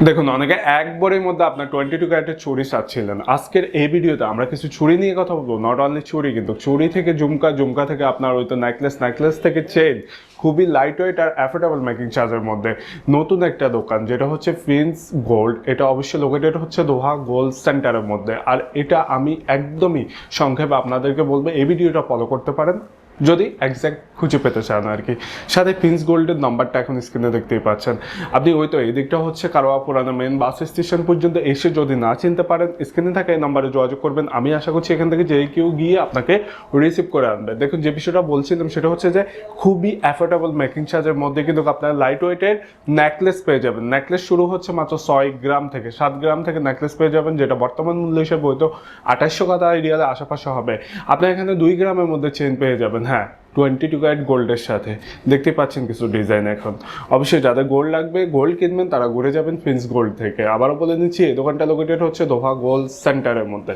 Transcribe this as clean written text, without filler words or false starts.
দেখুন, অনেকে একবারের মধ্যে আপনার 22 ক্যারেটের চুড়ি চাচ্ছিলেন। আজকের এই ভিডিওতে আমরা কিছু চুড়ি নিয়ে কথা বলবো। নট অনলি চুড়ি, কিন্তু চুড়ি থেকে ঝুমকা, ঝুমকা থেকে আপনার হয়তো নেকলেস, নেকলেস থেকে চেন, খুবই লাইট ওয়েট আর অ্যাফোর্ডেবল মেকিং চার্জের মধ্যে নতুন একটা দোকান, যেটা হচ্ছে প্রিন্স গোল্ড। এটা অবশ্যই লোকেটেড হচ্ছে দোহা গোল্ড সেন্টারের মধ্যে। আর এটা আমি একদমই সংক্ষেপে আপনাদেরকে বলবো, এই ভিডিওটা ফলো করতে পারেন যদি একজ্যাক্ট খুঁজে পেতে চান আর কি। সাথে প্রিন্স গোল্ডের নাম্বারটা এখন স্ক্রিনে দেখতেই পাচ্ছেন। আপনি ওই তো এই দিকটা হচ্ছে কারোয়া পুরানো মেন বাস স্টেশন পর্যন্ত এসে যদি না চিনতে পারেন, স্ক্রিনে থাকা এই নাম্বারে যোগাযোগ করবেন। আমি আশা করছি এখান থেকে যে কেউ গিয়ে আপনাকে রিসিভ করে আনবে। দেখুন, যে বিষয়টা বলছিলাম সেটা হচ্ছে যে খুবই অ্যাফোর্ডেবল মেকিং চার্জের মধ্যে কিন্তু আপনারা লাইট ওয়েটের নেকলেস পেয়ে যাবেন। নেকলেস শুরু হচ্ছে মাত্র 6 গ্রাম থেকে, 7 গ্রাম থেকে নেকলেস পেয়ে যাবেন, যেটা বর্তমান মূল্য হিসেবে হয়তো 2800 টাকা এরিয়াতে আশেপাশে হবে। আপনার এখানে 2 গ্রামের মধ্যে চেন পেয়ে যাবেন। হ্যাঁ, 22 ক্যারেট গোল্ডের সাথে দেখতে পাচ্ছেন কিছু ডিজাইন। এখন অবশ্যই যাদের গোল্ড লাগবে, গোল্ড কিনবেন, তারা ঘুরে যাবেন প্রিন্স গোল্ড থেকে। আবারও বলে নিচ্ছি, এই দোকানটা লোকেটেড হচ্ছে দোহা গোল্ড সেন্টারের মধ্যে।